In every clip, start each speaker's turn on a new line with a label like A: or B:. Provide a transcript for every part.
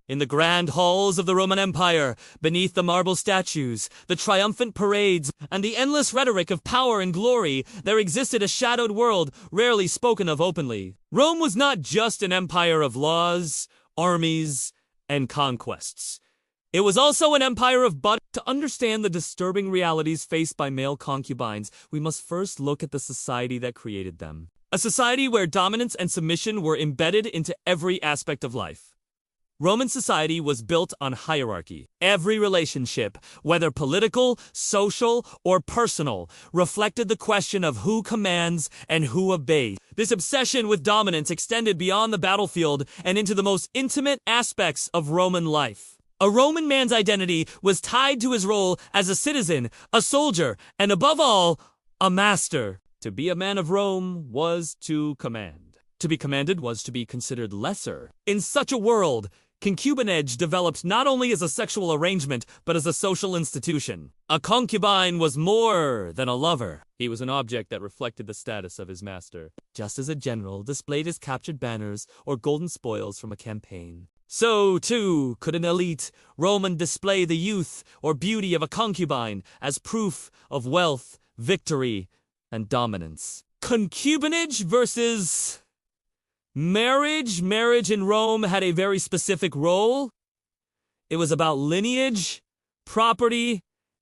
A: In the grand halls of the Roman Empire, beneath the marble statues, the triumphant parades, and the endless rhetoric of power and glory, there existed a shadowed world rarely spoken of openly. Rome was not just an empire of laws, armies, and conquests. It was also an empire of but. To understand the disturbing realities faced by male concubines, we must first look at the society that created them. A society where dominance and submission were embedded into every aspect of life. Roman society was built on hierarchy. Every relationship, whether political, social, or personal, reflected the question of who commands and who obeys. This obsession with dominance extended beyond the battlefield and into the most intimate aspects of Roman life. A Roman man's identity was tied to his role as a citizen, a soldier, and above all, a master. To be a man of Rome was to command. To be commanded was to be considered lesser. In such a world, concubinage developed not only as a sexual arrangement, but as a social institution. A concubine was more than a lover. He was an object that reflected the status of his master. Just as a general displayed his captured banners or golden spoils from a campaign, so, too, could an elite Roman display the youth or beauty of a concubine as proof of wealth, victory, and dominance. Concubinage versus marriage. Marriage in Rome had a very specific role. It was about lineage, property,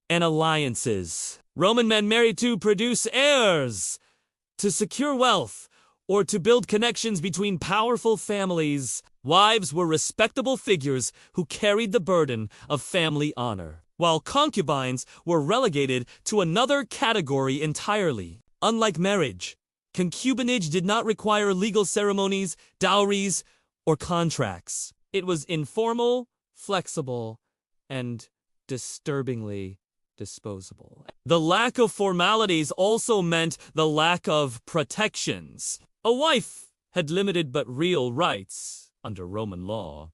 A: and alliances. Roman men married to produce heirs, to secure wealth, or to build connections between powerful families. Wives were respectable figures who carried the burden of family honor, while concubines were relegated to another category entirely. Unlike marriage, concubinage did not require legal ceremonies, dowries, or contracts. It was informal, flexible, and disturbingly disposable. The lack of formalities also meant the lack of protections. A wife had limited but real rights under Roman law.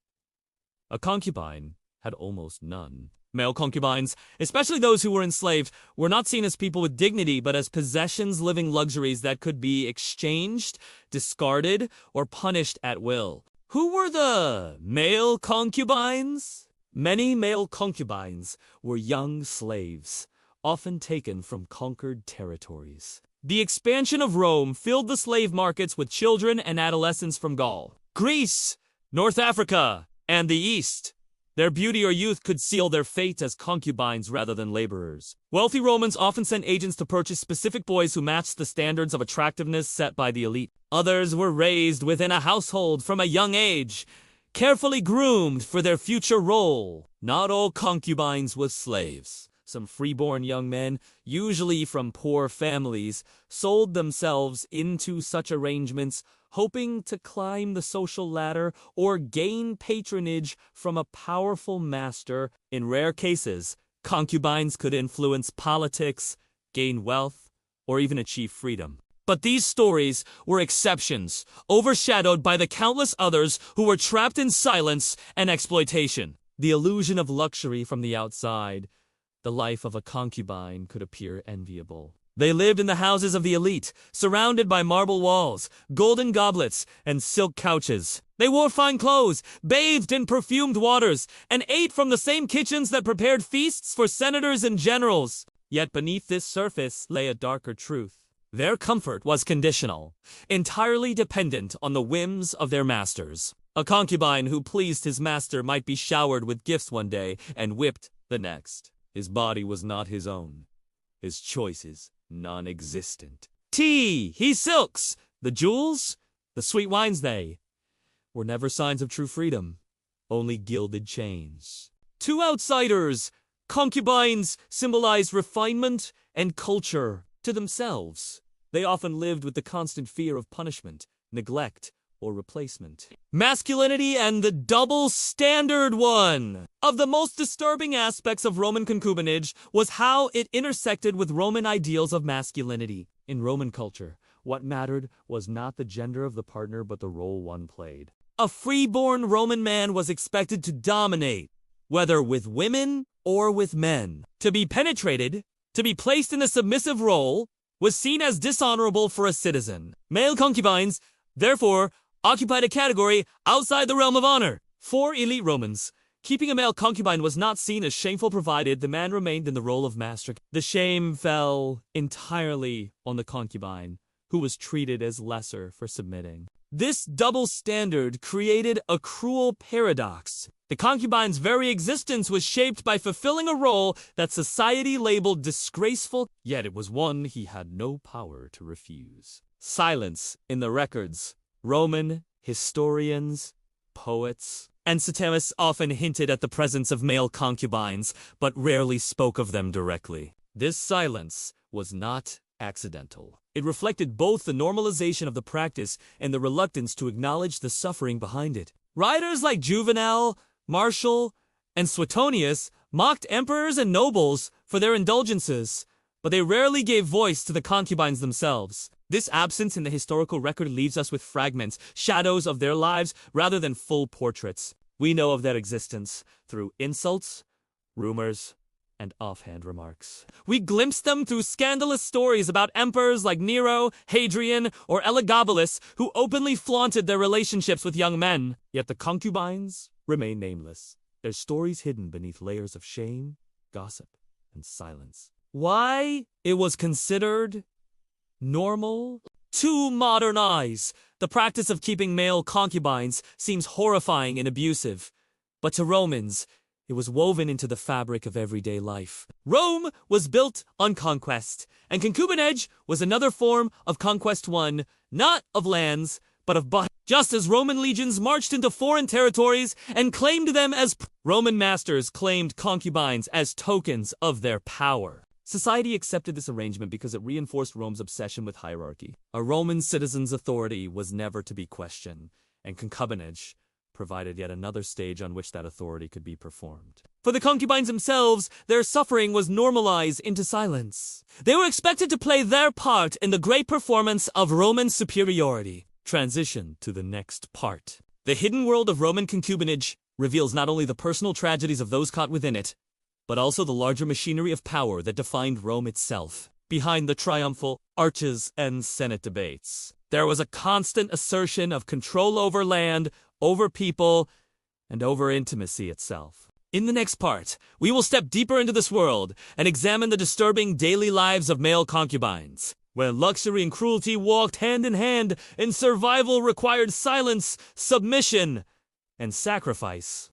A: A concubine had almost none. Male concubines, especially those who were enslaved, were not seen as people with dignity, but as possessions, living luxuries that could be exchanged, discarded, or punished at will. Who were the male concubines? Many male concubines were young slaves, often taken from conquered territories. The expansion of Rome filled the slave markets with children and adolescents from Gaul, Greece, North Africa, and the East. Their beauty or youth could seal their fate as concubines rather than laborers. Wealthy Romans often sent agents to purchase specific boys who matched the standards of attractiveness set by the elite. Others were raised within a household from a young age, carefully groomed for their future role. Not all concubines were slaves. Some freeborn young men, usually from poor families, sold themselves into such arrangements, hoping to climb the social ladder or gain patronage from a powerful master. In rare cases, concubines could influence politics, gain wealth, or even achieve freedom. But these stories were exceptions, overshadowed by the countless others who were trapped in silence and exploitation. The illusion of luxury from the outside, the life of a concubine could appear enviable. They lived in the houses of the elite, surrounded by marble walls, golden goblets, and silk couches. They wore fine clothes, bathed in perfumed waters, and ate from the same kitchens that prepared feasts for senators and generals. Yet beneath this surface lay a darker truth. Their comfort was conditional, entirely dependent on the whims of their masters. A concubine who pleased his master might be showered with gifts one day and whipped the next. His body was not his own. His choices non-existent. He silks, the jewels, the sweet wines, they were never signs of true freedom, only gilded chains. To outsiders, concubines symbolized refinement and culture. To themselves, they often lived with the constant fear of punishment, neglect, or replacement. Masculinity and the double standard. One of the most disturbing aspects of Roman concubinage was how it intersected with Roman ideals of masculinity. In Roman culture, what mattered was not the gender of the partner but the role one played. A freeborn Roman man was expected to dominate, whether with women or with men. To be penetrated, to be placed in a submissive role, was seen as dishonorable for a citizen. Male concubines, therefore, occupied a category outside the realm of honor. For elite Romans, keeping a male concubine was not seen as shameful provided the man remained in the role of master. The shame fell entirely on the concubine, who was treated as lesser for submitting. This double standard created a cruel paradox. The concubine's very existence was shaped by fulfilling a role that society labeled disgraceful, yet it was one he had no power to refuse. Silence in the records. Roman historians, poets, and satirists often hinted at the presence of male concubines, but rarely spoke of them directly. This silence was not accidental. It reflected both the normalization of the practice and the reluctance to acknowledge the suffering behind it. Writers like Juvenal, Martial, and Suetonius mocked emperors and nobles for their indulgences, but they rarely gave voice to the concubines themselves. This absence in the historical record leaves us with fragments, shadows of their lives, rather than full portraits. We know of their existence through insults, rumors, and offhand remarks. We glimpse them through scandalous stories about emperors like Nero, Hadrian, or Elagabalus who openly flaunted their relationships with young men. Yet the concubines remain nameless, their stories hidden beneath layers of shame, gossip, and silence. Why it was considered normal? To modern eyes, the practice of keeping male concubines seems horrifying and abusive, but to Romans, it was woven into the fabric of everyday life. Rome was built on conquest, and concubinage was another form of conquest, one not of lands, but of bodies. Just as Roman legions marched into foreign territories and claimed them as Roman masters claimed concubines as tokens of their power. Society accepted this arrangement because it reinforced Rome's obsession with hierarchy. A Roman citizen's authority was never to be questioned, and concubinage provided yet another stage on which that authority could be performed. For the concubines themselves, their suffering was normalized into silence. They were expected to play their part in the great performance of Roman superiority. Transition to the next part. The hidden world of Roman concubinage reveals not only the personal tragedies of those caught within it, but also the larger machinery of power that defined Rome itself. Behind the triumphal arches and Senate debates, there was a constant assertion of control over land, over people, and over intimacy itself. In the next part, we will step deeper into this world and examine the disturbing daily lives of male concubines, where luxury and cruelty walked hand in hand, and survival required silence, submission, and sacrifice.